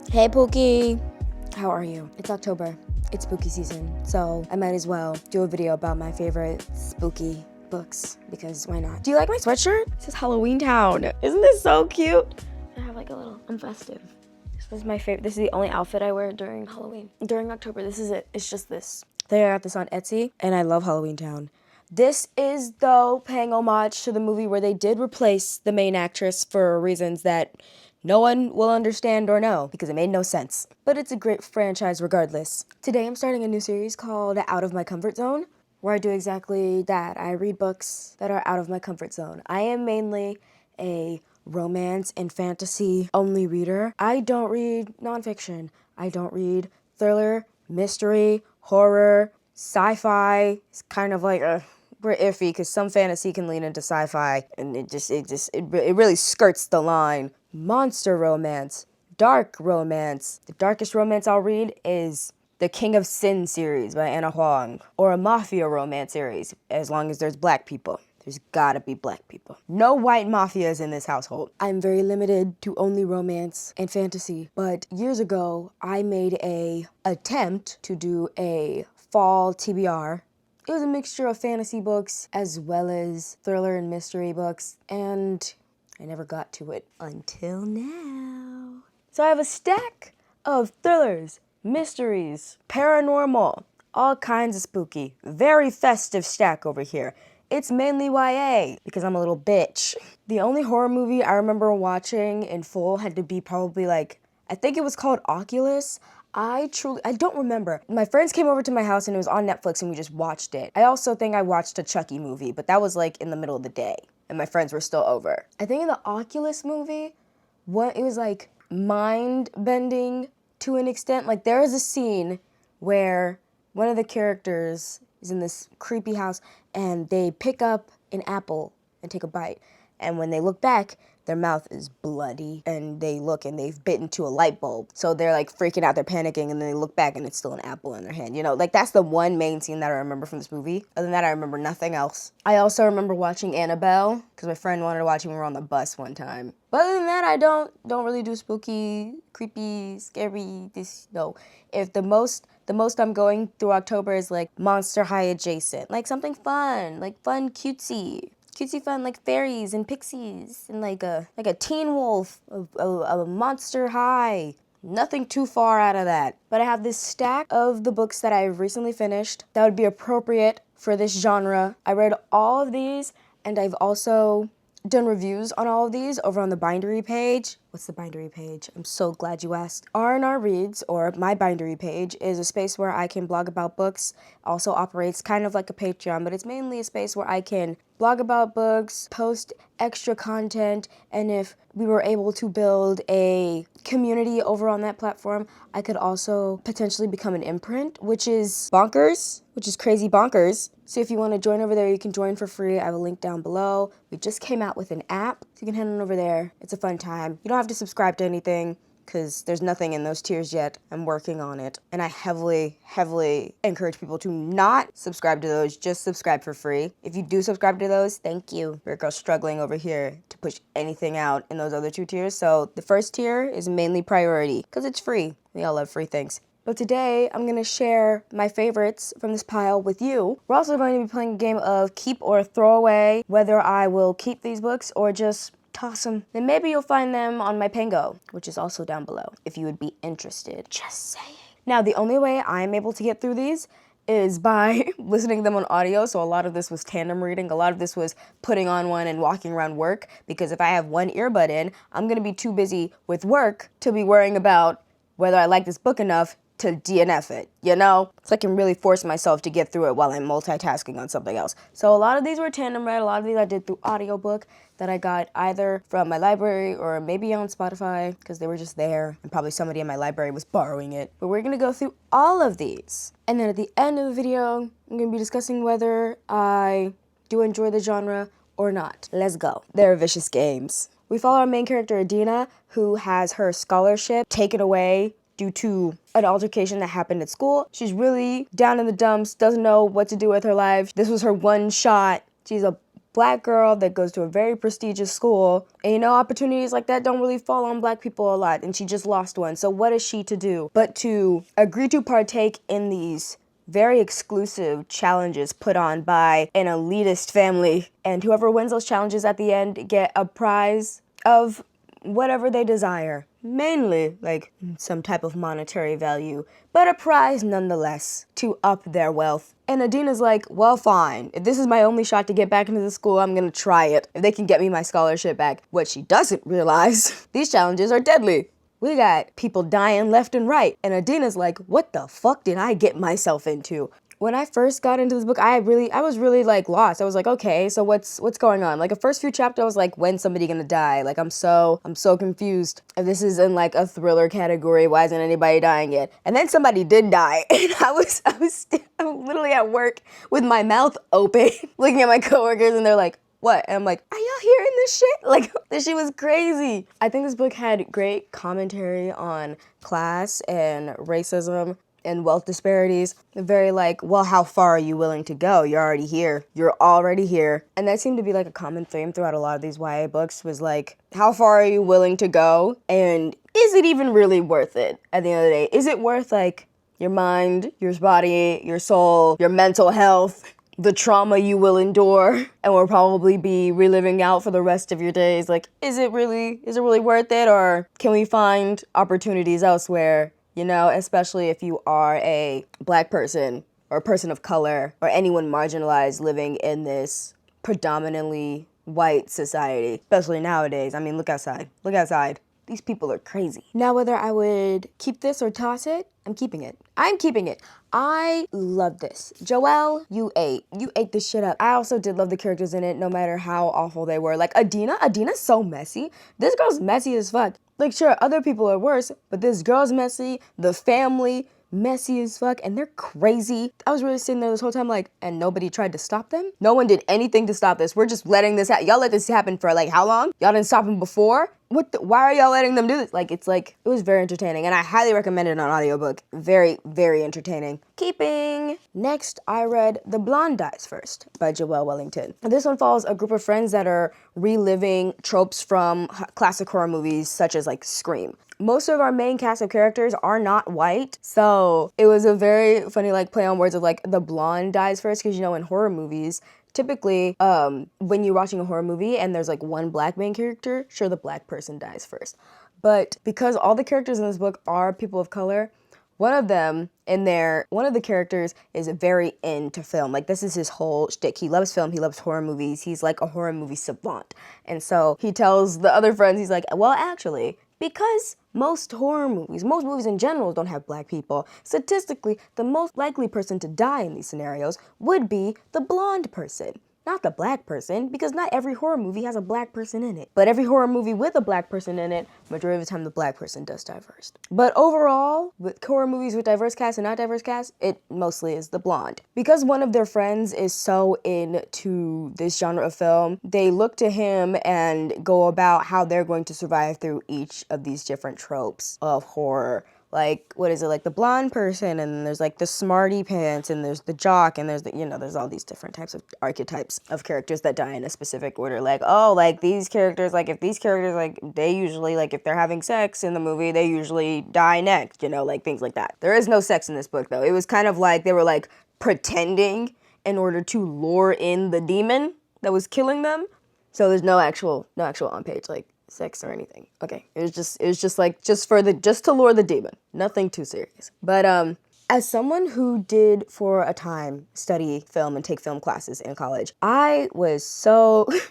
Hey Pookie, how are you? It's October, it's spooky season, so I might as well do a video about my favorite spooky books, because why not? Do you like my sweatshirt? This is Halloween Town. Isn't this so cute? I have like a little, I'm festive. This is my favorite, this is the only outfit I wear during Halloween. During October, this is it, it's just this. I got this on Etsy, and I love Halloween Town. This is, though, paying homage to the movie where they did replace the main actress for reasons that no one will understand or know, because it made no sense. But it's a great franchise regardless. Today I'm starting a new series called Out of My Comfort Zone, where I do exactly that. I read books that are out of my comfort zone. I am mainly a romance and fantasy only reader. I don't read nonfiction. I don't read thriller, mystery, horror, sci-fi. It's kind of like we're iffy because some fantasy can lean into sci-fi and it really skirts the line. Monster romance, dark romance. The darkest romance I'll read is the King of Sin series by Anna Huang, or a mafia romance series, as long as there's black people. There's gotta be black people. No white mafias in this household. I'm very limited to only romance and fantasy, but years ago, I made a attempt to do a fall TBR. It was a mixture of fantasy books as well as thriller and mystery books, and I never got to it until now. So I have a stack of thrillers, mysteries, paranormal, all kinds of spooky, very festive stack over here. It's mainly YA, because I'm a little bitch. The only horror movie I remember watching in full had to be probably like, I think it was called Oculus. I don't remember. My friends came over to my house and it was on Netflix and we just watched it. I also think I watched a Chucky movie, but that was like in the middle of the day and my friends were still over. I think in the Oculus movie, it was like mind-bending to an extent. Like there is a scene where one of the characters is in this creepy house and they pick up an apple and take a bite. And when they look back, their mouth is bloody and they look and they've bitten to a light bulb. So they're like freaking out, they're panicking, and then they look back and it's still an apple in their hand. You know, like that's the one main scene that I remember from this movie. Other than that, I remember nothing else. I also remember watching Annabelle because my friend wanted to watch it when we were on the bus one time. But other than that, I don't really do spooky, creepy, scary, no. If the most I'm going through October is like Monster High adjacent, like something fun, like fun, cutesy fun, like fairies and pixies and like a Teen Wolf, a Monster High. Nothing too far out of that. But I have this stack of the books that I've recently finished that would be appropriate for this genre. I read all of these, and I've also done reviews on all of these over on the bindery page. What's the bindery page? I'm so glad you asked. R&R Reads, or my bindery page, is a space where I can blog about books. Also operates kind of like a Patreon, but it's mainly a space where I can blog about books, post extra content, and if we were able to build a community over on that platform, I could also potentially become an imprint, which is bonkers, which is crazy bonkers. So if you want to join over there, you can join for free. I have a link down below. We just came out with an app, so you can head on over there. It's a fun time. You don't have to subscribe to anything, because there's nothing in those tiers yet. I'm working on it. And I heavily, heavily encourage people to not subscribe to those, just subscribe for free. If you do subscribe to those, thank you. We're struggling over here to push anything out in those other two tiers. So the first tier is mainly priority, because it's free. We all love free things. But today, I'm gonna share my favorites from this pile with you. We're also going to be playing a game of keep or throw away, whether I will keep these books or just toss them. Then maybe you'll find them on my Pango, which is also down below, if you would be interested. Just saying. Now, the only way I'm able to get through these is by listening to them on audio, so a lot of this was tandem reading, a lot of this was putting on one and walking around work, because if I have one earbud in, I'm gonna be too busy with work to be worrying about whether I like this book enough to DNF it, you know? So I can really force myself to get through it while I'm multitasking on something else. So a lot of these were tandem read, a lot of these I did through audiobook that I got either from my library or maybe on Spotify, because they were just there, and probably somebody in my library was borrowing it. But we're gonna go through all of these. And then at the end of the video, I'm gonna be discussing whether I do enjoy the genre or not. Let's go. They're vicious games. We follow our main character, Adina, who has her scholarship taken away due to an altercation that happened at school. She's really down in the dumps, doesn't know what to do with her life. This was her one shot. She's a black girl that goes to a very prestigious school, and you know, opportunities like that don't really fall on black people a lot, and she just lost one. So what is she to do but to agree to partake in these very exclusive challenges put on by an elitist family, and whoever wins those challenges at the end get a prize of whatever they desire. Mainly, like, some type of monetary value, but a prize nonetheless to up their wealth. And Adina's like, well, fine. If this is my only shot to get back into the school, I'm gonna try it. If they can get me my scholarship back. What she doesn't realize, these challenges are deadly. We got people dying left and right. And Adina's like, what the fuck did I get myself into? When I first got into this book, I was really like lost. I was like, okay, so what's going on? Like the first few chapters, I was like, when's somebody gonna die? Like I'm so confused. If this is in like a thriller category, why isn't anybody dying yet? And then somebody did die, and I was literally at work with my mouth open, looking at my coworkers, and they're like, what? And I'm like, are y'all hearing this shit? Like, this shit was crazy. I think this book had great commentary on class and racism and wealth disparities. Very like, well, how far are you willing to go? You're already here. You're already here. And that seemed to be like a common theme throughout a lot of these YA books was like, how far are you willing to go? And is it even really worth it at the end of the day? Is it worth like your mind, your body, your soul, your mental health, the trauma you will endure and will probably be reliving out for the rest of your days? Like, is it really worth it? Or can we find opportunities elsewhere? You know, especially if you are a black person or a person of color or anyone marginalized living in this predominantly white society, especially nowadays. I mean, look outside. Look outside. These people are crazy. Now, whether I would keep this or toss it, I'm keeping it. I'm keeping it. I love this. Joelle, you ate this shit up. I also did love the characters in it, no matter how awful they were. Like Adina's so messy. This girl's messy as fuck. Like, sure, other people are worse, but this girl's messy, the family, messy as fuck, and they're crazy. I was really sitting there this whole time like, and nobody tried to stop them? No one did anything to stop this. We're just letting this happen. Y'all let this happen for like how long? Y'all didn't stop them before? Why are y'all letting them do this? Like, it was very entertaining, and I highly recommend it on audiobook. Very, very entertaining. Keeping. Next, I read The Blonde Dies First by Joelle Wellington. This one follows a group of friends that are reliving tropes from classic horror movies such as like Scream. Most of our main cast of characters are not white, so it was a very funny like play on words of like the blonde dies first, because you know in horror movies, typically, when you're watching a horror movie and there's like one black main character, sure, the black person dies first. But because all the characters in this book are people of color, one of the characters is very into film. Like, this is his whole shtick. He loves film. He loves horror movies. He's like a horror movie savant. And so he tells the other friends, he's like, well, actually, because most movies in general don't have black people, statistically, the most likely person to die in these scenarios would be the blonde person, not the black person, because not every horror movie has a black person in it. But every horror movie with a black person in it, majority of the time the black person does die first. But overall, with horror movies with diverse cast and not diverse cast, it mostly is the blonde. Because one of their friends is so into this genre of film, they look to him and go about how they're going to survive through each of these different tropes of horror. Like, what is it, like the blonde person, and there's like the smarty pants, and there's the jock, and there's there's all these different types of archetypes of characters that die in a specific order. Like, oh, like these characters, like if these characters, like they usually, like if they're having sex in the movie, they usually die next, like things like that. There is no sex in this book though. It was kind of like they were like pretending in order to lure in the demon that was killing them. So there's no actual on page like sex or anything. Okay, it was just to lure the demon. Nothing too serious. But as someone who did for a time study film and take film classes in college, I was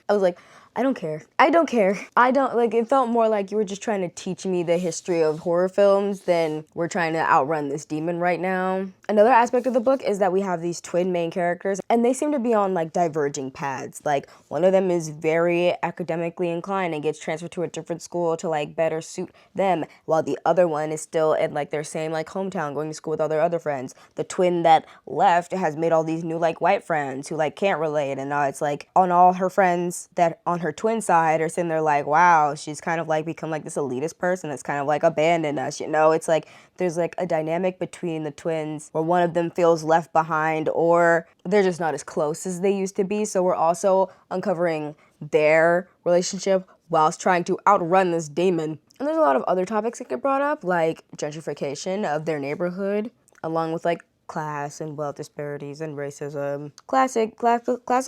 like, I don't care. It felt more like you were just trying to teach me the history of horror films than we're trying to outrun this demon right now. Another aspect of the book is that we have these twin main characters, and they seem to be on like diverging paths. Like, one of them is very academically inclined and gets transferred to a different school to like better suit them, while the other one is still in like their same like hometown, going to school with all their other friends. The twin that left has made all these new like white friends who like can't relate, and now it's like on all her friends that on her her twin side are sitting there like, wow, she's kind of like become like this elitist person that's kind of like abandoned us, you know? It's like there's like a dynamic between the twins where one of them feels left behind or they're just not as close as they used to be. So we're also uncovering their relationship whilst trying to outrun this demon. And there's a lot of other topics that get brought up, like gentrification of their neighborhood, along with like class and wealth disparities and racism. Classic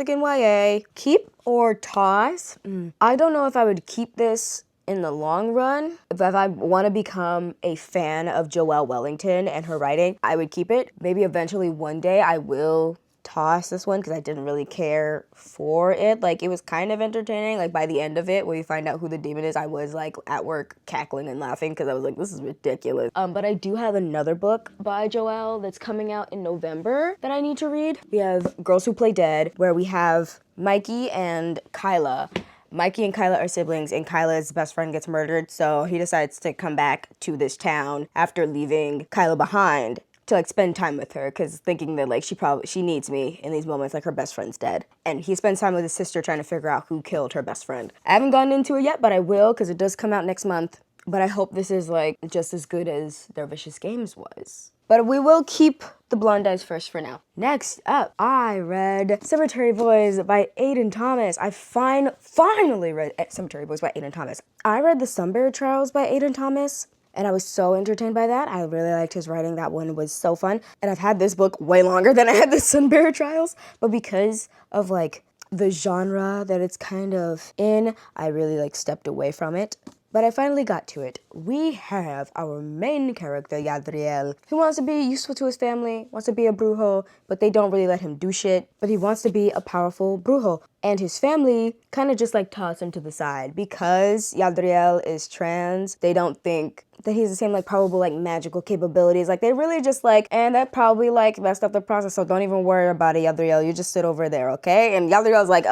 in YA. Keep or toss? I don't know if I would keep this in the long run. If I want to become a fan of Joelle Wellington and her writing, I would keep it. Maybe eventually one day I will toss this one because I didn't really care for it. Like, it was kind of entertaining. Like, by the end of it, when you find out who the demon is, I was like at work cackling and laughing because I was like, this is ridiculous. But I do have another book by Joelle that's coming out in November that I need to read. We have Girls Who Play Dead, where we have Mikey and Kyla. Mikey and Kyla are siblings, and Kyla's best friend gets murdered, so he decides to come back to this town after leaving Kyla behind to like spend time with her, because thinking that like she needs me in these moments, like her best friend's dead. And he spends time with his sister trying to figure out who killed her best friend. I haven't gotten into it yet, but I will, because it does come out next month. But I hope this is like just as good as Their Vicious Games was. But we will keep the blonde eyes first for now. Next up, I read Cemetery Boys by Aiden Thomas. I finally read Cemetery Boys by Aiden Thomas. I read The Sunbury Trials by Aiden Thomas, and I was so entertained by that. I really liked his writing. That one was so fun. And I've had this book way longer than I had the Sunbury Trials. But because of like the genre that it's kind of in, I really like stepped away from it. But I finally got to it. We have our main character, Yadriel. He wants to be useful to his family, wants to be a brujo, but they don't really let him do shit. But he wants to be a powerful brujo. And his family kind of just like toss him to the side. Because Yadriel is trans, they don't think that he has the same like probable like magical capabilities. Like they really just like, and that probably like messed up the process, so don't even worry about it, Yadriel. You just sit over there, okay? And Yadriel's like,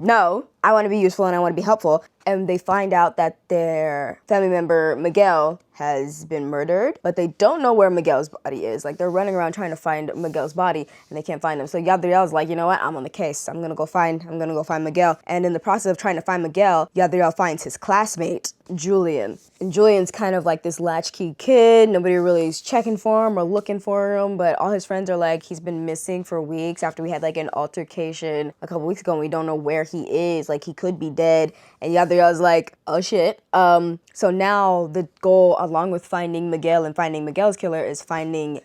no, I want to be useful and I want to be helpful. And they find out that their family member, Miguel, has been murdered, but they don't know where Miguel's body is. Like, they're running around trying to find Miguel's body, and they can't find him. So Yadriel's like, you know what? I'm on the case. I'm gonna go find Miguel. And in the process of trying to find Miguel, Yadriel finds his classmate, Julian. And Julian's kind of like this latchkey kid. Nobody really is checking for him or looking for him, but all his friends are like, he's been missing for weeks after we had like an altercation a couple weeks ago, and we don't know where he is. Like, he could be dead. And Yadriel's like, oh shit. So now the goal, along with finding Miguel and finding Miguel's killer, is finding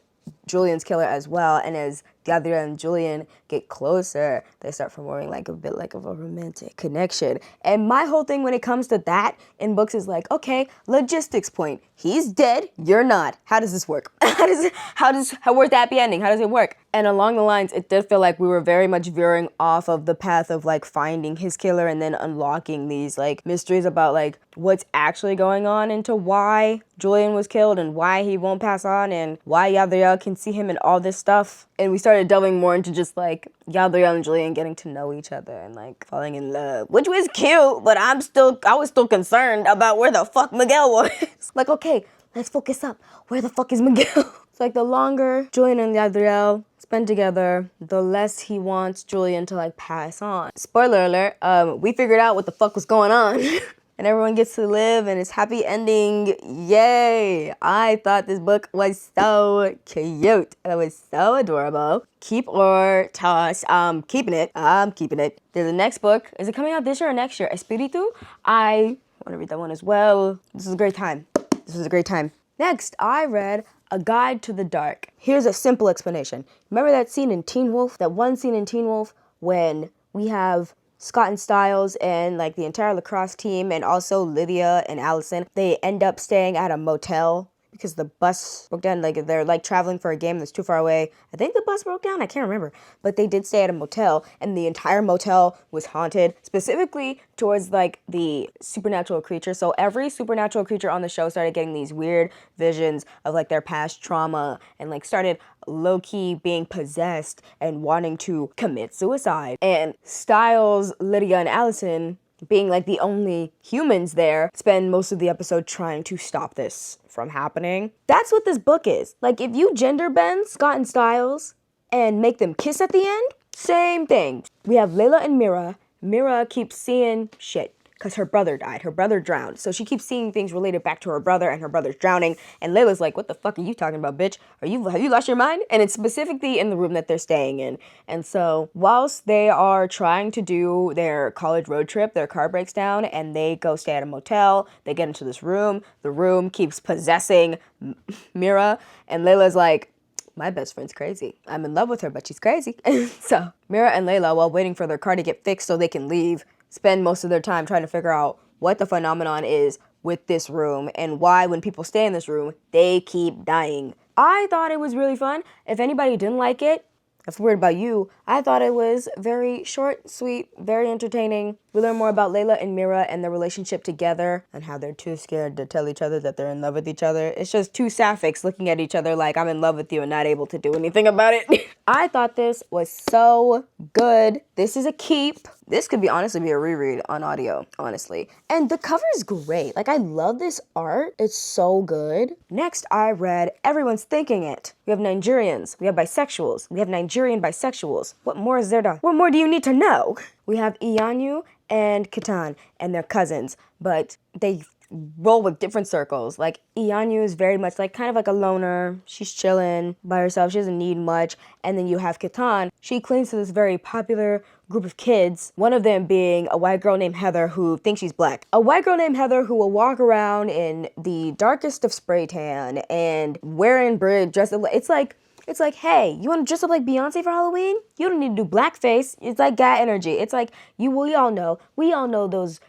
Julian's killer as well. And as Gabriel and Julian get closer, they start forming like a bit like of a romantic connection. And my whole thing when it comes to that in books is like, okay, logistics point. He's dead, you're not. How does this work? Where's the happy ending? How does it work? And along the lines, it did feel like we were very much veering off of the path of like finding his killer and then unlocking these like mysteries about like what's actually going on into why Julian was killed and why he won't pass on and why Yadriel can see him and all this stuff. And we started delving more into just like Yadriel and Julian getting to know each other and like falling in love, which was cute, but I was still concerned about where the fuck Miguel was. Like, okay, let's focus up. Where the fuck is Miguel? It's like the longer Julian and Yadriel spend together, the less he wants Julian to like pass on. Spoiler alert, we figured out what the fuck was going on. And everyone gets to live and it's happy ending. Yay! I thought this book was so cute. It was so adorable. Keep or toss. Keeping it. I'm keeping it. There's the next book. Is it coming out this year or next year? Espiritu? I want to read that one as well. This is a great time. Next, I read A Guide to the Dark. Here's a simple explanation. Remember that scene in Teen Wolf? That one scene in Teen Wolf when we have Scott and Styles and like the entire lacrosse team and also Lydia and Allison, they end up staying at a motel because the bus broke down. Like they're like traveling for a game that's too far away. I think the bus broke down. I can't remember. But they did stay at a motel and the entire motel was haunted, specifically towards like the supernatural creature. So every supernatural creature on the show started getting these weird visions of like their past trauma and like started low-key being possessed and wanting to commit suicide. And Styles, Lydia, and Allison, being like the only humans there, spend most of the episode trying to stop this from happening. That's what this book is. Like, if you gender bend Scott and Styles and make them kiss at the end, same thing. We have Layla and Mira. Mira keeps seeing shit because her brother died. Her brother drowned. So she keeps seeing things related back to her brother, and her brother's drowning. And Layla's like, what the fuck are you talking about, bitch? Have you lost your mind? And it's specifically in the room that they're staying in. And so whilst they are trying to do their college road trip, their car breaks down and they go stay at a motel. They get into this room. The room keeps possessing Mira. And Layla's like, my best friend's crazy. I'm in love with her, but she's crazy. So Mira and Layla, while waiting for their car to get fixed so they can leave, spend most of their time trying to figure out what the phenomenon is with this room and why when people stay in this room, they keep dying. I thought it was really fun. If anybody didn't like it, that's weird about you. I thought it was very short, sweet, very entertaining. We learn more about Layla and Mira and their relationship together and how they're too scared to tell each other that they're in love with each other. It's just two sapphics looking at each other like, I'm in love with you and not able to do anything about it. I thought this was so good. This is a keep. This could honestly be a reread on audio, honestly. And the cover is great. Like, I love this art. It's so good. Next, I read Everyone's Thinking It. We have Nigerians. We have bisexuals. We have Nigerian bisexuals. What more do you need to know? We have Iyanyu and Kitan, and they're cousins, but they roll with different circles. Like, Iyanyu is very much like kind of like a loner. She's chilling by herself. She doesn't need much. And then you have Kitan. She clings to this very popular group of kids, one of them being a white girl named Heather who thinks she's black. A white girl named Heather who will walk around in the darkest of spray tan and wearing dressed up. It's like, hey, you want to dress up like Beyonce for Halloween? You don't need to do blackface. It's like guy energy. It's like, we all know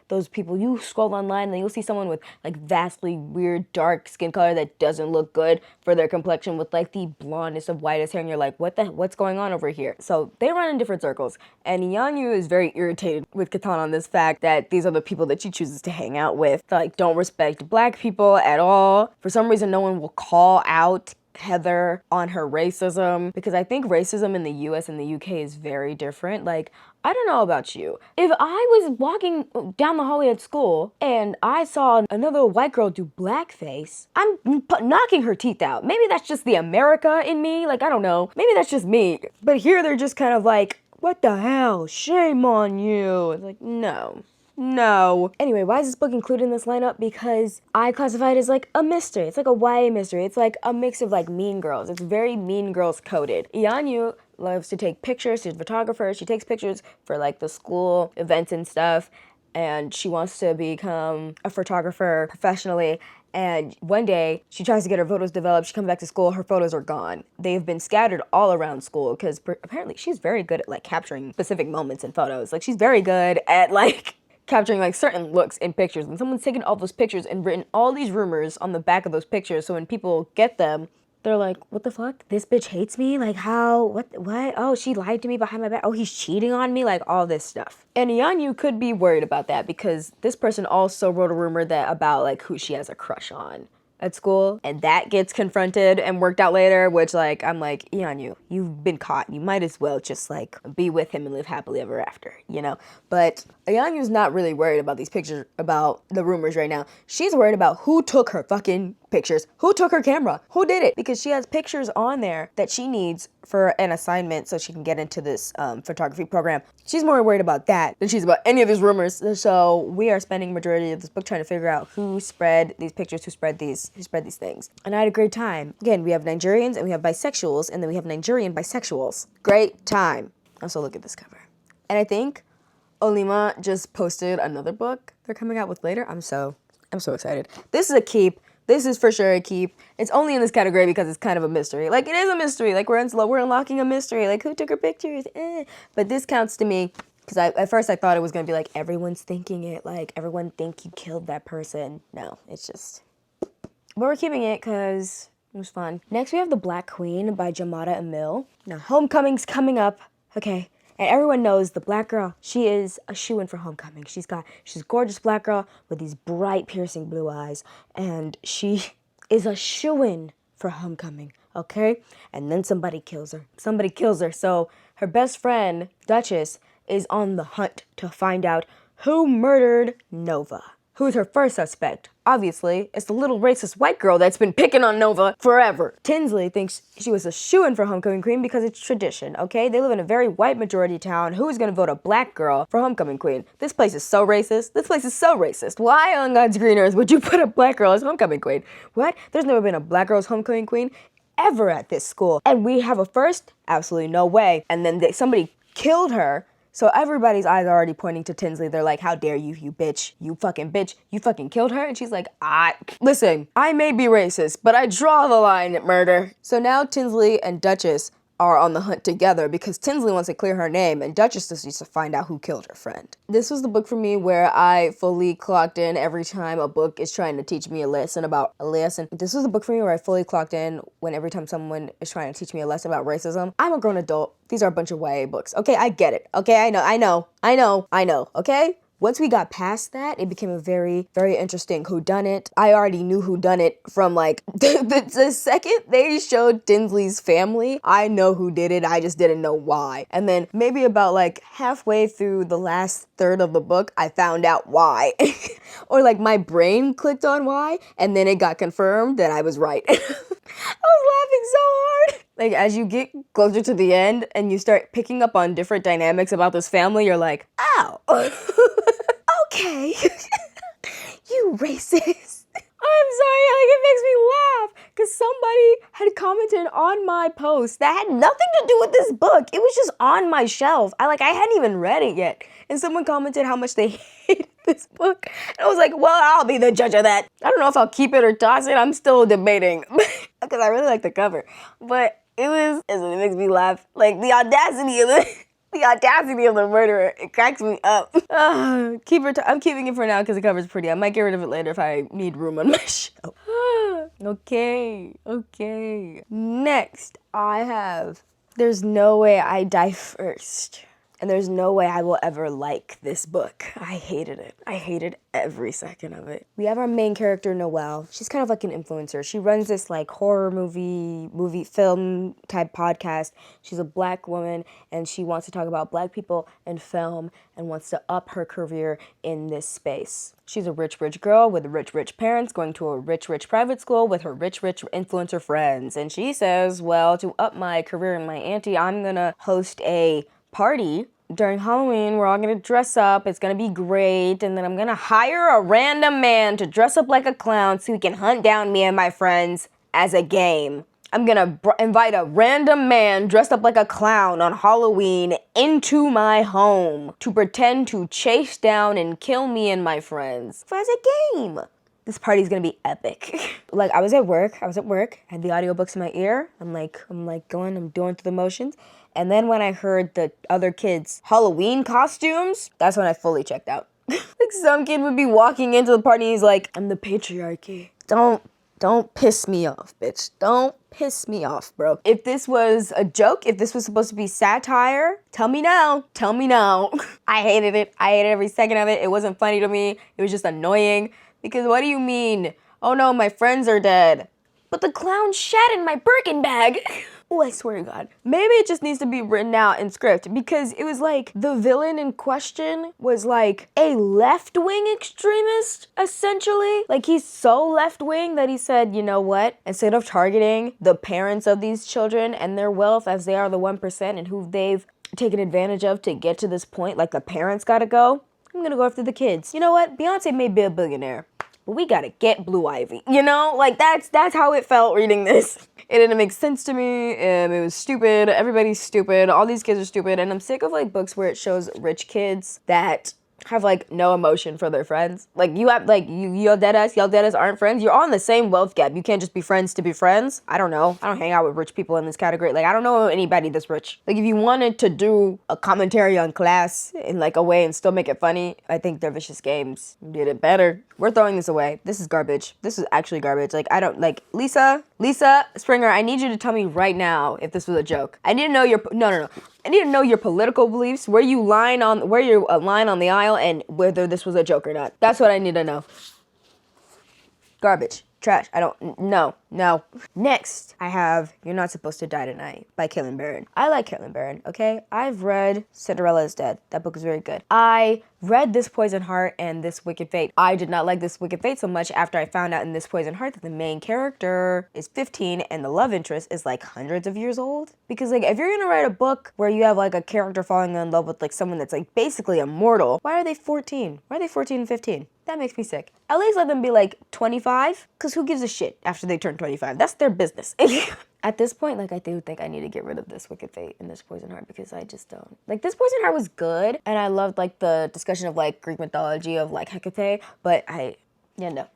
those people. You scroll online and then you'll see someone with like vastly weird dark skin color that doesn't look good for their complexion with like the blondest of whitest hair, and you're like, what's going on over here? So they run in different circles, and Yanyu is very irritated with Katan on this fact that these are the people that she chooses to hang out with. They, like, don't respect black people at all. For some reason, no one will call out Heather on her racism, because I think racism in the US and the UK is very different. Like, I don't know about you. If I was walking down the hallway at school and I saw another white girl do blackface, I'm knocking her teeth out. Maybe that's just the America in me. Like, I don't know. Maybe that's just me. But here they're just kind of like, what the hell? Shame on you. It's like, no. Anyway, why is this book included in this lineup? Because I classify it as like a mystery. It's like a YA mystery. It's like a mix of like Mean Girls. It's very Mean Girls coded. Iyanyu loves to take pictures. She's a photographer. She takes pictures for like the school events and stuff. And she wants to become a photographer professionally. And one day, she tries to get her photos developed. She comes back to school, her photos are gone. They've been scattered all around school because apparently she's very good at like capturing specific moments in photos. Like, she's very good at like capturing like certain looks in pictures, and someone's taken all those pictures and written all these rumors on the back of those pictures, so when people get them, they're like, what the fuck? This bitch hates me? Like, how? What? Oh, she lied to me behind my back. Oh, he's cheating on me? Like, all this stuff. And Yanyu could be worried about that because this person also wrote a rumor that about like who she has a crush on at school, and that gets confronted and worked out later, which like, I'm like, Yanyu, you've been caught. You might as well just like be with him and live happily ever after, you know? But Yanyu's not really worried about these pictures, about the rumors right now. She's worried about who took her fucking pictures, who took her camera, who did it, because she has pictures on there that she needs for an assignment so she can get into this photography program. She's more worried about that than she's about any of these rumors. So we are spending majority of this book trying to figure out who spread these pictures, who spread these things. And I had a great time. Again, we have Nigerians and we have bisexuals, and then we have Nigerian bisexuals. Great time. Also, look at this cover. And I think Olima just posted another book they're coming out with later. I'm so excited. This is a keep. This is for sure a keep. It's only in this category because it's kind of a mystery. Like, it is a mystery. Like, we're unlocking a mystery. Like, who took her pictures? But this counts to me because at first I thought it was going to be like, everyone's thinking it. Like, everyone think you killed that person. No, it's just... But we're keeping it because it was fun. Next, we have The Black Queen by Jamada Emil. Now, Homecoming's coming up. Okay. And everyone knows the black girl, she is a shoo-in for Homecoming. She's a gorgeous black girl with these bright, piercing blue eyes. And she is a shoo-in for Homecoming, okay? And then somebody kills her. So her best friend, Duchess, is on the hunt to find out who murdered Nova. Who is her first suspect? Obviously, it's the little racist white girl that's been picking on Nova forever. Tinsley thinks she was a shoo-in for homecoming queen because it's tradition, okay? They live in a very white majority town. Who is gonna vote a black girl for homecoming queen? This place is so racist. This place is so racist. Why on God's green earth would you put a black girl as homecoming queen? What? There's never been a black girl's homecoming queen ever at this school. And we have a first? Absolutely no way. And then somebody killed her. So everybody's eyes are already pointing to Tinsley. They're like, how dare you, you bitch, you fucking killed her? And she's like, listen, I may be racist, but I draw the line at murder. So now Tinsley and Duchess are on the hunt together because Tinsley wants to clear her name and Duchess just needs to find out who killed her friend. This was the book for me where I fully clocked in every time a book is trying to teach me a lesson about a lesson. This was the book for me where I fully clocked in when every time someone is trying to teach me a lesson about racism. I'm a grown adult. These are a bunch of YA books. Okay, I get it. Okay, I know, okay? Once we got past that, it became a very, very interesting whodunit. I already knew whodunit from like the second they showed Tinsley's family. I know who did it. I just didn't know why. And then maybe about like halfway through the last third of the book, I found out why. Or like my brain clicked on why, and then it got confirmed that I was right. I was laughing so hard. Like, as you get closer to the end and you start picking up on different dynamics about this family, you're like, oh, okay, you racist. I'm sorry, like, it makes me laugh because somebody had commented on my post that had nothing to do with this book. It was just on my shelf. I hadn't even read it yet. And someone commented how much they hated this book. And I was like, well, I'll be the judge of that. I don't know if I'll keep it or toss it. I'm still debating because I really like the cover. But it makes me laugh. Like, the audacity of the murderer, it cracks me up. I'm keeping it for now because the cover's pretty. I might get rid of it later if I need room on my shelf. Okay. Next, I have There's No Way I Die First. And there's no way I will ever like this book. I hated it. I hated every second of it. We have our main character, Noelle. She's kind of like an influencer. She runs this like horror movie film type podcast. She's a black woman and she wants to talk about black people in film and wants to up her career in this space. She's a rich girl with rich parents going to a rich private school with her rich influencer friends. And she says, well, to up my career in my ante, I'm gonna host a party during Halloween. We're all gonna dress up. It's gonna be great. And then I'm gonna hire a random man to dress up like a clown so he can hunt down me and my friends as a game. I'm gonna invite a random man dressed up like a clown on Halloween into my home to pretend to chase down and kill me and my friends as a game. This party's gonna be epic. Like, I was at work, had the audiobooks in my ear. I'm doing through the motions. And then when I heard the other kids' Halloween costumes, that's when I fully checked out. Like, some kid would be walking into the party and he's like, I'm the patriarchy. Don't piss me off, bitch. Don't piss me off, bro. If this was a joke, if this was supposed to be satire, tell me now. I hated it. I hated every second of it. It wasn't funny to me. It was just annoying. Because what do you mean? Oh no, my friends are dead. But the clown shat in my Birkin bag. Oh, I swear to God. Maybe it just needs to be written out in script because it was like the villain in question was like a left-wing extremist, essentially. Like, he's so left-wing that he said, you know what? Instead of targeting the parents of these children and their wealth as they are the 1% and who they've taken advantage of to get to this point, like the parents gotta go, I'm gonna go after the kids. You know what? Beyonce may be a billionaire, but we gotta get Blue Ivy, you know? Like, that's how it felt reading this. It didn't make sense to me, it was stupid, everybody's stupid, all these kids are stupid, and I'm sick of, like, books where it shows rich kids that have, like, no emotion for their friends. Like, you have, like, y'all dead ass aren't friends. You're on the same wealth gap. You can't just be friends to be friends. I don't know. I don't hang out with rich people in this category. Like, I don't know anybody that's rich. Like, if you wanted to do a commentary on class in, like, a way and still make it funny, I think Davinci Games did it better. We're throwing this away. This is garbage. This is actually garbage. Like, I don't, like, Lisa Springer, I need you to tell me right now if this was a joke. I need to know no. I need to know your political beliefs, where you line on the aisle, and whether this was a joke or not. That's what I need to know. Garbage. Trash. No. Next, I have You're Not Supposed to Die Tonight by Caitlin Barron. I like Caitlin Barron, okay? I've read Cinderella is Dead. That book is very good. I read This Poison Heart and This Wicked Fate. I did not like This Wicked Fate so much after I found out in This Poison Heart that the main character is 15 and the love interest is like hundreds of years old. Because like if you're gonna write a book where you have like a character falling in love with like someone that's like basically immortal, why are they 14? Why are they 14 and 15? That makes me sick. At least let them be like 25, because who gives a shit after they turn 25? That's their business. At this point, like, I do think I need to get rid of This Wicked Fate and This Poison Heart, because I just don't. Like, This Poison Heart was good, and I loved, like, the discussion of, like, Greek mythology of, like, Hecate, but no.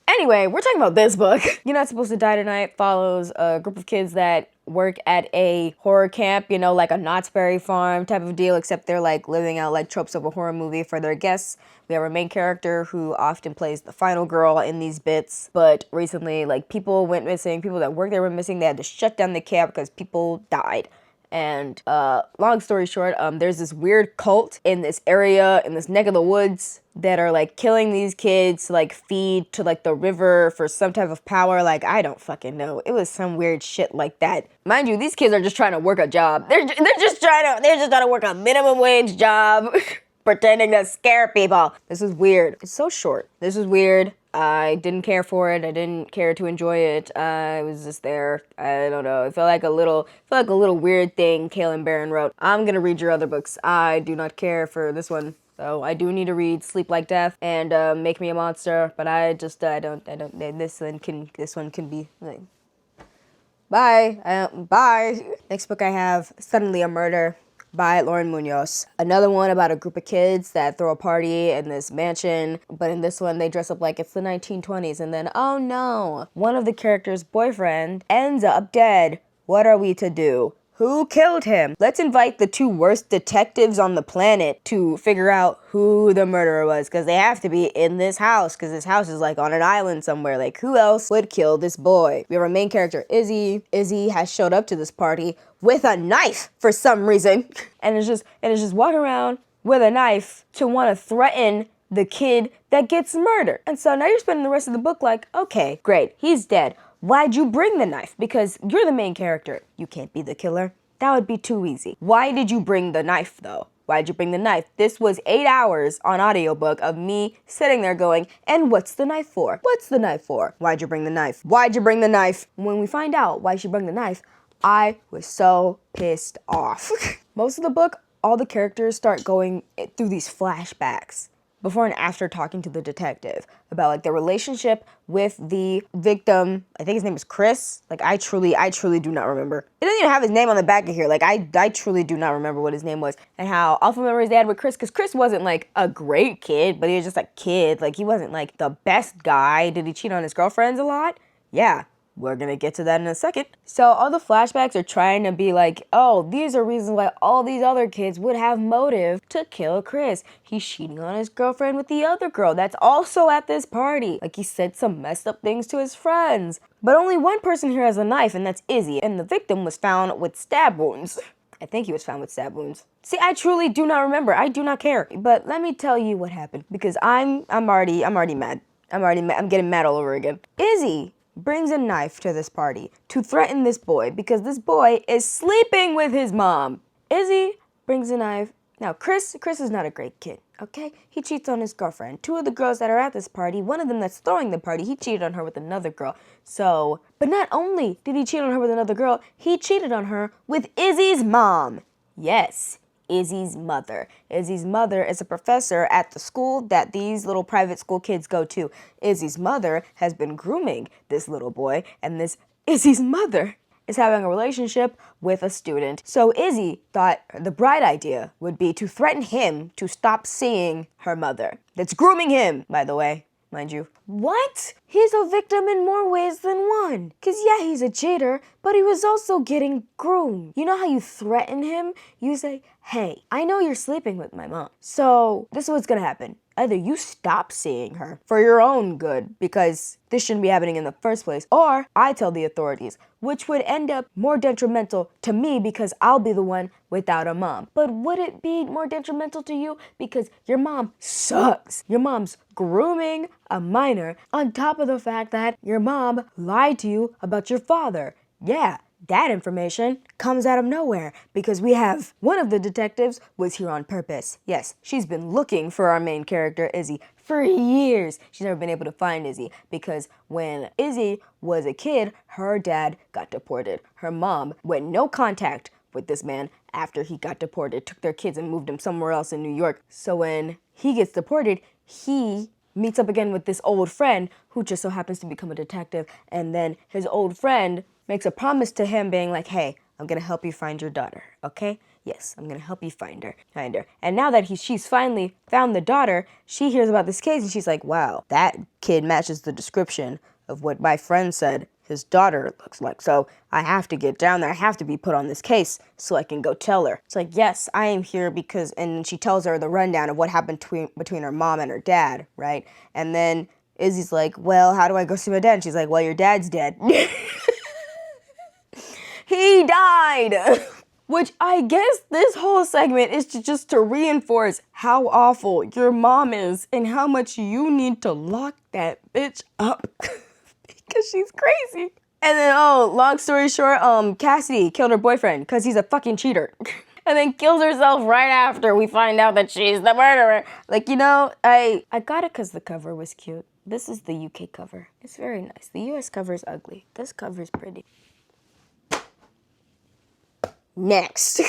Anyway, we're talking about this book. You're Not Supposed to Die Tonight follows a group of kids that work at a horror camp, you know, like a Knott's Berry Farm type of deal, except they're like living out like tropes of a horror movie for their guests. We have our main character who often plays the final girl in these bits, but recently like people went missing, people that worked there went missing, they had to shut down the camp because people died. And long story short, there's this weird cult in this area, in this neck of the woods, that are like killing these kids to like feed to like the river for some type of power. Like, I don't fucking know. It was some weird shit like that. Mind you, these kids are just trying to work a job. They're just trying to work a minimum wage job, pretending to scare people. This is weird. It's so short. This is weird. I didn't care for it. I didn't care to enjoy it. I was just there. I don't know. It felt like a little weird thing Kaylin Barron wrote. I'm gonna read your other books. I do not care for this one. So I do need to read Sleep Like Death and Make Me a Monster, but I don't. This one can be like, bye. Bye. Next book I have, Suddenly a Murder, by Lauren Munoz. Another one about a group of kids that throw a party in this mansion, but in this one they dress up like it's the 1920s, and then, oh no, one of the characters' boyfriend ends up dead. What are we to do? Who killed him? Let's invite the two worst detectives on the planet to figure out who the murderer was, because they have to be in this house, because this house is like on an island somewhere. Like, who else would kill this boy? We have our main character, Izzy. Izzy has showed up to this party with a knife for some reason, and is just walking around with a knife to want to threaten the kid that gets murdered. And so now you're spending the rest of the book like, okay, great, he's dead. Why'd you bring the knife? Because you're the main character. You can't be the killer. That would be too easy. Why did you bring the knife though? Why'd you bring the knife? This was 8 hours on audiobook of me sitting there going, and what's the knife for? What's the knife for? Why'd you bring the knife? Why'd you bring the knife? When we find out why she brought the knife, I was so pissed off. Most of the book, all the characters start going through these flashbacks before and after talking to the detective about like their relationship with the victim. I think his name is Chris. Like, I truly do not remember. It doesn't even have his name on the back of here. Like, I truly do not remember what his name was, and how awful memories they had with Chris, because Chris wasn't like a great kid, but he was just a kid. Like, he wasn't like the best guy. Did he cheat on his girlfriends a lot? Yeah. We're gonna get to that in a second. So all the flashbacks are trying to be like, oh, these are reasons why all these other kids would have motive to kill Chris. He's cheating on his girlfriend with the other girl that's also at this party. Like, he said some messed up things to his friends. But only one person here has a knife, and that's Izzy. And the victim was found with stab wounds. I think he was found with stab wounds. See, I truly do not remember. I do not care. But let me tell you what happened, because I'm already mad. I'm getting mad all over again. Izzy brings a knife to this party to threaten this boy because this boy is sleeping with his mom. Izzy brings a knife. Now, Chris is not a great kid, okay? He cheats on his girlfriend. Two of the girls that are at this party, one of them that's throwing the party, he cheated on her with another girl. So, but not only did he cheat on her with another girl, he cheated on her with Izzy's mom. Yes, Izzy's mother. Izzy's mother is a professor at the school that these little private school kids go to. Izzy's mother has been grooming this little boy, and this Izzy's mother is having a relationship with a student. So Izzy thought the bright idea would be to threaten him to stop seeing her mother. That's grooming him, by the way, mind you. What? He's a victim in more ways than one. Cause yeah, he's a cheater, but he was also getting groomed. You know how you threaten him? You say, hey, I know you're sleeping with my mom. So this is what's gonna happen. Either you stop seeing her for your own good, because this shouldn't be happening in the first place, or I tell the authorities, which would end up more detrimental to me because I'll be the one without a mom. But would it be more detrimental to you because your mom sucks? Your mom's grooming a minor on top of the fact that your mom lied to you about your father. Yeah, That information comes out of nowhere because we have one of the detectives was here on purpose. Yes, she's been looking for our main character, Izzy, for years. She's never been able to find Izzy because when Izzy was a kid, her dad got deported. Her mom went no contact with this man after he got deported, took their kids and moved them somewhere else in New York. So when he gets deported, he meets up again with this old friend who just so happens to become a detective. And then his old friend makes a promise to him being like, hey, I'm gonna help you find your daughter, okay? Yes, I'm gonna help you find her. And now that she's finally found the daughter, she hears about this case and she's like, wow, that kid matches the description of what my friend said his daughter looks like. So I have to get down there. I have to be put on this case so I can go tell her. It's like, yes, I am here because, and she tells her the rundown of what happened between her mom and her dad, right? And then Izzy's like, well, how do I go see my dad? And she's like, well, your dad's dead. He died. Which I guess this whole segment is just to reinforce how awful your mom is and how much you need to lock that bitch up because she's crazy. And then, long story short, Cassidy killed her boyfriend because he's a fucking cheater. And then kills herself right after we find out that she's the murderer. Like, you know, I got it because the cover was cute. This is the UK cover. It's very nice. The US cover is ugly. This cover is pretty. Next.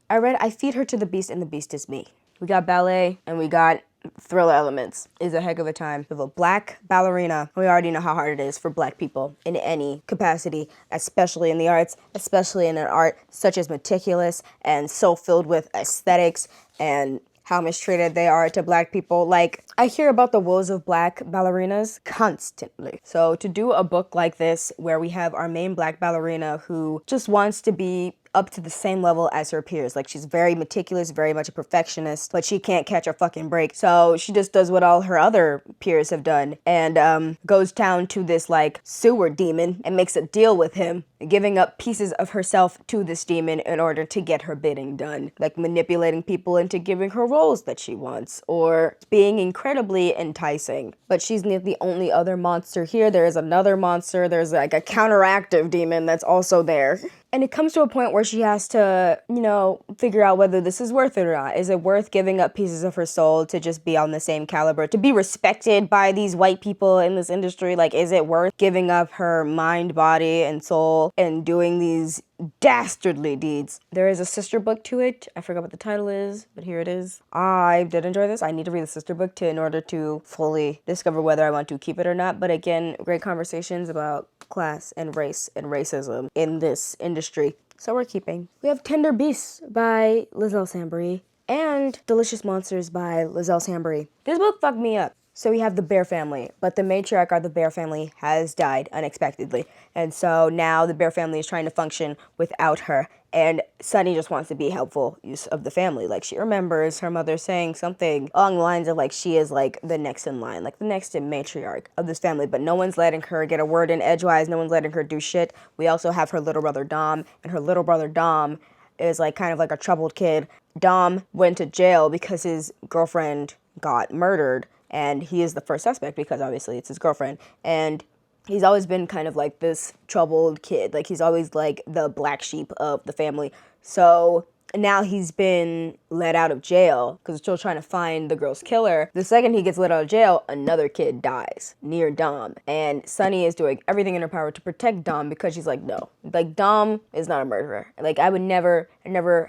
I read I Feed Her to the Beast and the Beast is Me. We got ballet and we got thriller elements. It's a heck of a time. We have a black ballerina. We already know how hard it is for black people in any capacity, especially in the arts, especially in an art such as meticulous and so filled with aesthetics and how mistreated they are to black people. Like, I hear about the woes of black ballerinas constantly. So to do a book like this where we have our main black ballerina who just wants to be up to the same level as her peers. Like, she's very meticulous, very much a perfectionist, but she can't catch a fucking break. So she just does what all her other peers have done and goes down to this like sewer demon and makes a deal with him, giving up pieces of herself to this demon in order to get her bidding done. Like manipulating people into giving her roles that she wants or being incredibly enticing. But she's not the only other monster here. There is another monster. There's like a counteractive demon that's also there. And it comes to a point where she has to, you know, figure out whether this is worth it or not. Is it worth giving up pieces of her soul to just be on the same caliber, to be respected by these white people in this industry? Like, is it worth giving up her mind, body, and soul and doing these dastardly deeds? There is a sister book to it. I forgot what the title is, but here it is. I did enjoy this. I need to read the sister book in order to fully discover whether I want to keep it or not. But again, great conversations about class and race and racism in this industry. So we're keeping. We have Tender Beasts by Lizelle Sambury and Delicious Monsters by Lizelle Sambury. This book fucked me up. So we have the Bear family, but the matriarch of the Bear family has died unexpectedly. And so now the Bear family is trying to function without her. And Sunny just wants to be helpful use of the family. Like, she remembers her mother saying something along the lines of like, she is like the next in line, like the next in matriarch of this family. But no one's letting her get a word in edgewise. No one's letting her do shit. We also have her little brother Dom, and her little brother Dom is like kind of like a troubled kid. Dom went to jail because his girlfriend got murdered. And he is the first suspect because obviously it's his girlfriend. And he's always been kind of like this troubled kid. Like, he's always like the black sheep of the family. So now he's been let out of jail because they're still trying to find the girl's killer. The second he gets let out of jail, another kid dies near Dom. And Sunny is doing everything in her power to protect Dom because she's like, no, like, Dom is not a murderer. Like, I would never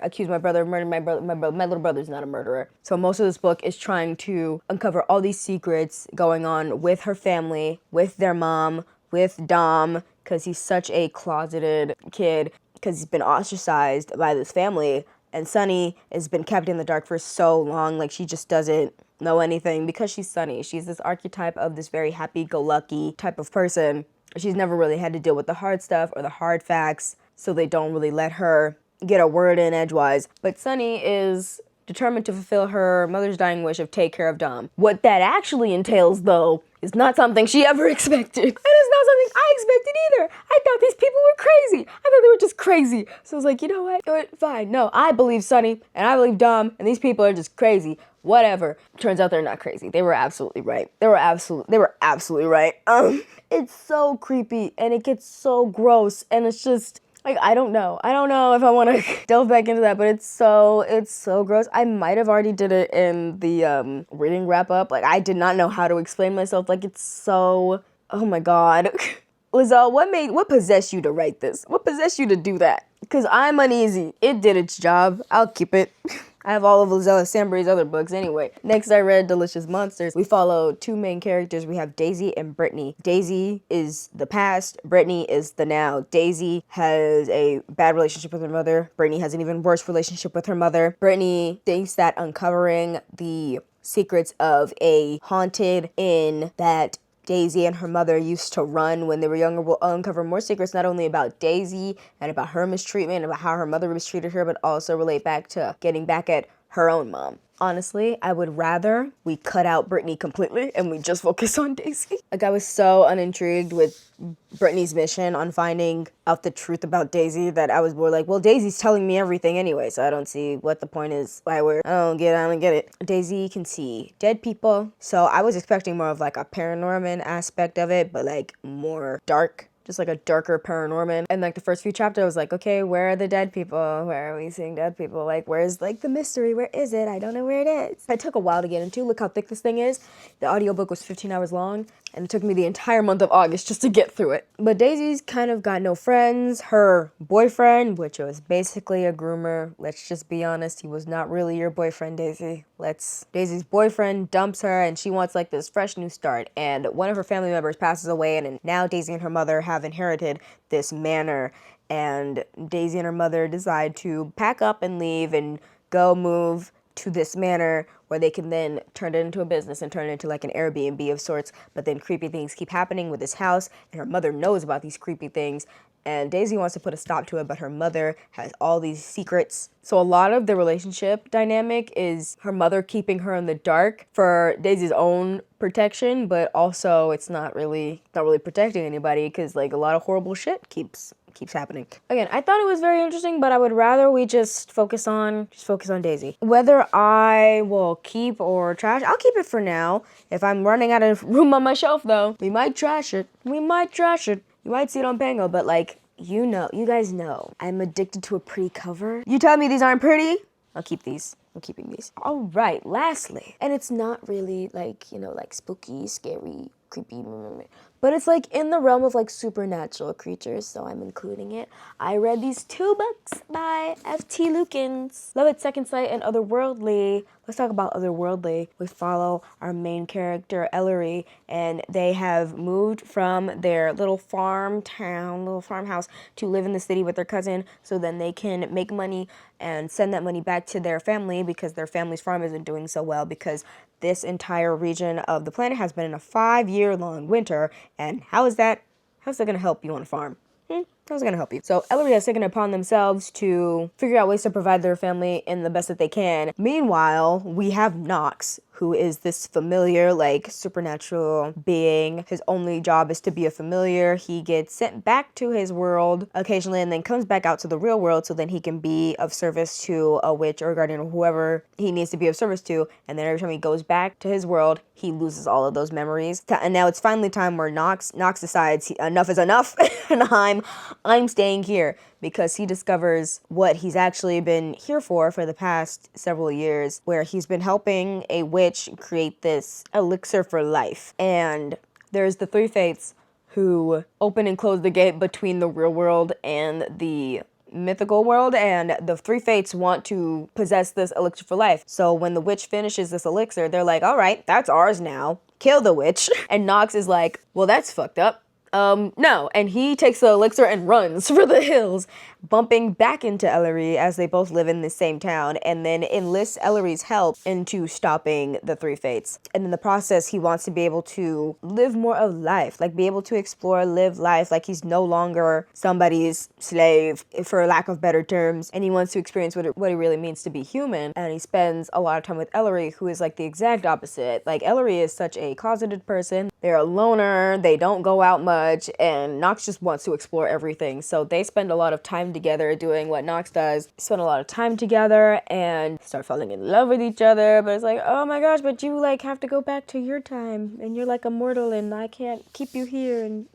accuse my brother of murdering my brother. My little brother's not a murderer. So most of this book is trying to uncover all these secrets going on with her family, with their mom, with Dom, because he's such a closeted kid, because he's been ostracized by this family. And Sunny has been kept in the dark for so long. Like, she just doesn't know anything because she's Sunny. She's this archetype of this very happy-go-lucky type of person. She's never really had to deal with the hard stuff or the hard facts, so they don't really let her get a word in edgewise. But Sunny is determined to fulfill her mother's dying wish of take care of Dom. What that actually entails, though, is not something she ever expected. And it's not something I expected either. I thought these people were crazy. I thought they were just crazy. So I was like, you know what? Fine. No, I believe Sunny, and I believe Dom, and these people are just crazy. Whatever. Turns out they're not crazy. They were absolutely right. They were absolutely right. It's so creepy, and it gets so gross, and it's just, Like, I don't know if I want to delve back into that, but it's so gross. I might have already did it in the reading wrap up. Like, I did not know how to explain myself. Like, it's so, oh my god. Lizelle, what possessed you to write this? What possessed you to do that? Because I'm uneasy. It did its job. I'll keep it. I have all of Lizella Sambury's other books anyway. Next, I read Delicious Monsters. We follow two main characters. We have Daisy and Brittany. Daisy is the past. Brittany is the now. Daisy has a bad relationship with her mother. Brittany has an even worse relationship with her mother. Brittany thinks that uncovering the secrets of a haunted inn that Daisy and her mother used to run when they were younger will uncover more secrets, not only about Daisy and about her mistreatment and about how her mother mistreated her, but also relate back to getting back at her own mom. Honestly, I would rather we cut out Brittany completely and we just focus on Daisy. Like, I was so unintrigued with Brittany's mission on finding out the truth about Daisy that I was more like, well, Daisy's telling me everything anyway, so I don't see what the point is. I don't get it. Daisy can see dead people, so I was expecting more of like a paranorman aspect of it, but like more dark. Just like a darker paranorman. And like the first few chapters, I was like, okay, where are the dead people? Where are we seeing dead people? Like, where's like the mystery? Where is it? I don't know where it is. It took a while to get into. Look how thick this thing is. The audiobook was 15 hours long, and it took me the entire month of August just to get through it. But Daisy's kind of got no friends. Her boyfriend, which was basically a groomer, let's just be honest, he was not really your boyfriend, Daisy. Daisy's boyfriend dumps her, and she wants like this fresh new start. And one of her family members passes away, and now Daisy and her mother have inherited this manor, and Daisy and her mother decide to pack up and leave and go move to this manor where they can then turn it into a business and turn it into like an Airbnb of sorts. But then creepy things keep happening with this house, and her mother knows about these creepy things, and Daisy wants to put a stop to it, but her mother has all these secrets. So a lot of the relationship dynamic is her mother keeping her in the dark for Daisy's own protection, but also it's not really protecting anybody, because like a lot of horrible shit keeps happening. Again, I thought it was very interesting, but I would rather we just focus on Daisy. Whether I will keep or trash, I'll keep it for now. If I'm running out of room on my shelf though, we might trash it. You might see it on Pango, but like, you guys know, I'm addicted to a pretty cover. You tell me these aren't pretty, I'll keep these. I'm keeping these. All right, lastly, and it's not really like, like spooky, scary, creepy, but it's like in the realm of like supernatural creatures, so I'm including it. I read these two books by F.T. Lukens, Love at Second Sight and Otherworldly. Let's talk about Otherworldly. We follow our main character, Ellery, and they have moved from their little farmhouse to live in the city with their cousin, so then they can make money and send that money back to their family because their family's farm isn't doing so well because this entire region of the planet has been in a 5-year-long winter. And how's that going to help you on a farm? How's it going to help you? So Ellery has taken it upon themselves to figure out ways to provide their family in the best that they can. Meanwhile, we have Knox, who is this familiar, like, supernatural being. His only job is to be a familiar. He gets sent back to his world occasionally and then comes back out to the real world so then he can be of service to a witch or a guardian or whoever he needs to be of service to. And then every time he goes back to his world, he loses all of those memories. And now it's finally time where Knox decides enough is enough and I'm staying here, because he discovers what he's actually been here for the past several years, where he's been helping a witch create this elixir for life. And there's the three fates who open and close the gate between the real world and the mythical world, and the three fates want to possess this elixir for life. So when the witch finishes this elixir, they're like, all right, that's ours now. Kill the witch. And Knox is like, well, that's fucked up. No. And he takes the elixir and runs for the hills, bumping back into Ellery as they both live in the same town, and then enlists Ellery's help into stopping the three fates. And in the process, he wants to be able to live more of life, like be able to explore, live life, like he's no longer somebody's slave, for lack of better terms, and he wants to experience what it really means to be human. And he spends a lot of time with Ellery, who is like the exact opposite. Like, Ellery is such a closeted person. They're a loner, they don't go out much, and Knox just wants to explore everything. So they spend a lot of time together doing what Knox does. Spend a lot of time together and start falling in love with each other. But it's like, oh my gosh, but you like have to go back to your time and you're like immortal and I can't keep you here. And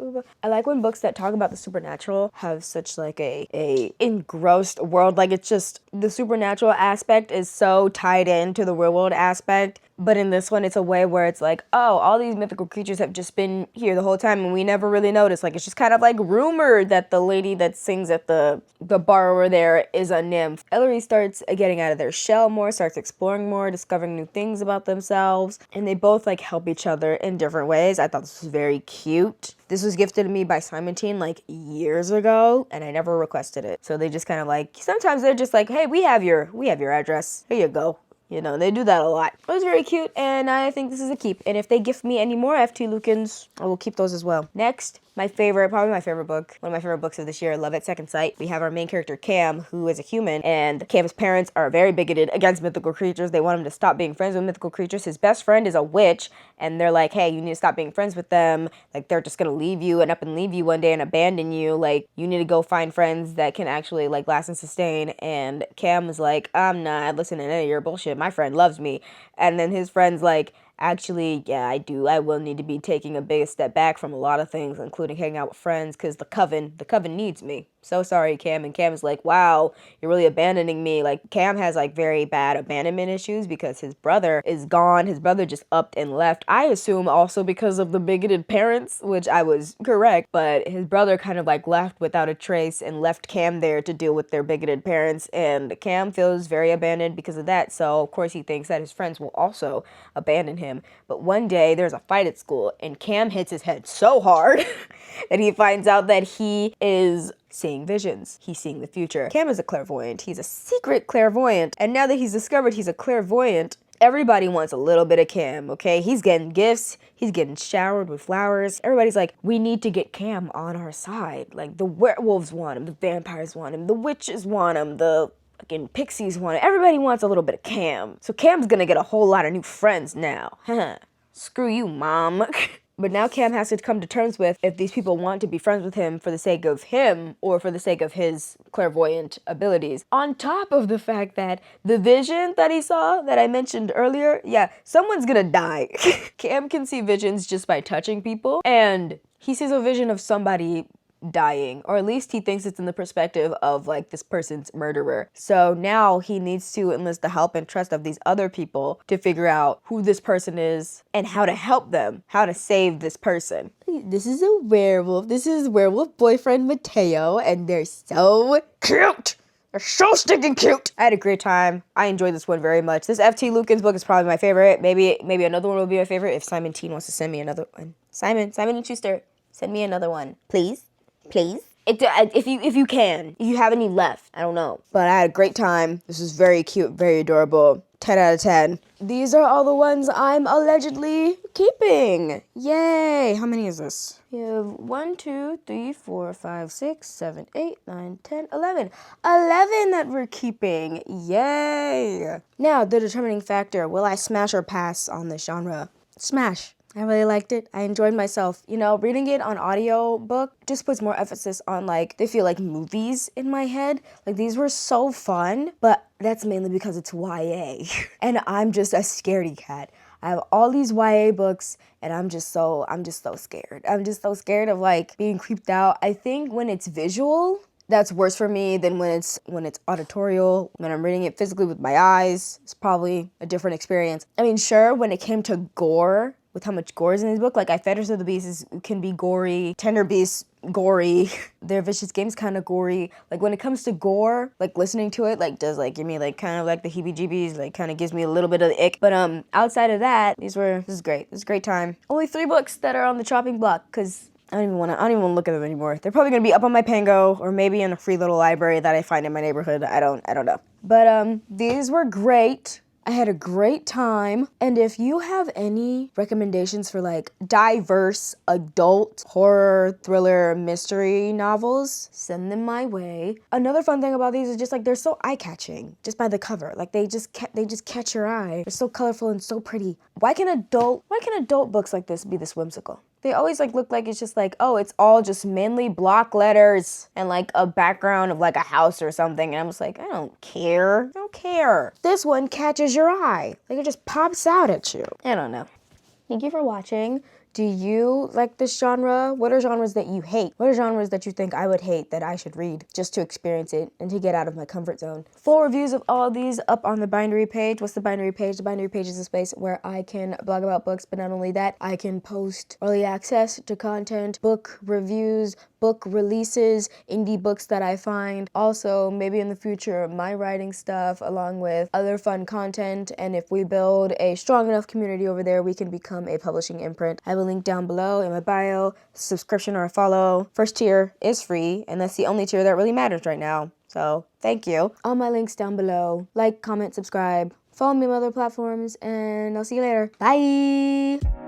I like when books that talk about the supernatural have such like a engrossed world. Like it's just the supernatural aspect is so tied into the real world aspect. But in this one, it's a way where it's like, oh, all these mythical creatures have just been here the whole time and we never really noticed. Like, it's just kind of like rumored that the lady that sings at the bar over there is a nymph. Ellery starts getting out of their shell more, starts exploring more, discovering new things about themselves. And they both like help each other in different ways. I thought this was very cute. This was gifted to me by Simon Teen like years ago and I never requested it. So they just kind of like, sometimes they're just like, hey, we have your address. Here you go. You know, they do that a lot. It was very cute, and I think this is a keep. And if they gift me any more FT Lukens, I will keep those as well. Next, probably my favorite book, one of my favorite books of this year, Love at Second Sight. We have our main character, Cam, who is a human, and Cam's parents are very bigoted against mythical creatures. They want him to stop being friends with mythical creatures. His best friend is a witch, and they're like, hey, you need to stop being friends with them. Like, they're just gonna leave you and up and leave you one day and abandon you. Like, you need to go find friends that can actually, like, last and sustain. And Cam is like, I'm not listening to any of your bullshit. My friend loves me. And then his friend's like, actually, yeah, I do. I will need to be taking a big step back from a lot of things, including hanging out with friends, because the coven needs me. So sorry, Cam. And Cam is like, wow, you're really abandoning me. Like, Cam has like very bad abandonment issues because his brother is gone. His brother just upped and left. I assume also because of the bigoted parents, which I was correct, but his brother kind of like left without a trace and left Cam there to deal with their bigoted parents. And Cam feels very abandoned because of that. So of course he thinks that his friends will also abandon him. But one day there's a fight at school and Cam hits his head so hard that he finds out that he is seeing visions. He's seeing the future. Cam is a clairvoyant. He's a secret clairvoyant. And now that he's discovered he's a clairvoyant, everybody wants a little bit of Cam, okay? He's getting gifts. He's getting showered with flowers. Everybody's like, we need to get Cam on our side. Like, the werewolves want him. The vampires want him. The witches want him. The fucking pixies want him. Everybody wants a little bit of Cam. So Cam's gonna get a whole lot of new friends now. Screw you, Mom. But now Cam has to come to terms with if these people want to be friends with him for the sake of him or for the sake of his clairvoyant abilities. On top of the fact that the vision that he saw that I mentioned earlier, yeah, someone's gonna die. Cam can see visions just by touching people, and he sees a vision of somebody dying, or at least he thinks it's in the perspective of like this person's murderer. So now he needs to enlist the help and trust of these other people to figure out who this person is and how to help them, how to save this person. This is a werewolf. This is werewolf boyfriend Mateo, and they're so cute. They're so stinking cute. I had a great time. I enjoyed this one very much. This FT Lukens book is probably my favorite. Maybe another one will be my favorite if Simon Teen wants to send me another one. Simon and Schuster, send me another one, please. Please? If you can. If you have any left. I don't know. But I had a great time. This was very cute, very adorable. 10 out of 10. These are all the ones I'm allegedly keeping. Yay! How many is this? We have 1, 2, 3, 4, 5, 6, 7, 8, 9, 10, 11. 11 that we're keeping. Yay! Now, the determining factor. Will I smash or pass on this genre? Smash. I really liked it. I enjoyed myself. You know, reading it on audiobook just puts more emphasis on, like, they feel like movies in my head. Like, these were so fun, but that's mainly because it's YA. And I'm just a scaredy cat. I have all these YA books, and I'm just so scared. I'm just so scared of, like, being creeped out. I think when it's visual, that's worse for me than when it's auditorial. When I'm reading it physically with my eyes, it's probably a different experience. I mean, sure, when it came to gore, with how much gore is in this book, like, I Fetters of the Beast can be gory, Tender Beasts, gory, Their Vicious Games kind of gory. Like, when it comes to gore, like, listening to it, like, does, like, give me, like, kind of, like, the heebie-jeebies, like, kind of gives me a little bit of the ick. But, outside of that, this is great. This is a great time. Only 3 books that are on the chopping block, because I don't even want to look at them anymore. They're probably going to be up on my Pango, or maybe in a free little library that I find in my neighborhood. I don't know. But, these were great. I had a great time. And if you have any recommendations for like diverse adult horror, thriller, mystery novels, send them my way. Another fun thing about these is just like they're so eye-catching just by the cover. Like they just catch your eye. They're so colorful and so pretty. Why can adult books like this be this whimsical? They always like look like it's just like, oh, it's all just mainly block letters and like a background of like a house or something. And I'm just like, I don't care. I don't care. This one catches your eye. Like it just pops out at you. I don't know. Thank you for watching. Do you like this genre? What are genres that you hate? What are genres that you think I would hate that I should read just to experience it and to get out of my comfort zone? Full reviews of all of these up on the bindery page. What's the bindery page? The bindery page is a space where I can blog about books, but not only that, I can post early access to content, book reviews, book releases, indie books that I find. Also, maybe in the future, my writing stuff along with other fun content. And if we build a strong enough community over there, we can become a publishing imprint. I have a link down below in my bio, subscription or a follow. First tier is free, and that's the only tier that really matters right now. So thank you. All my links down below. Like, comment, subscribe. Follow me on other platforms, and I'll see you later. Bye!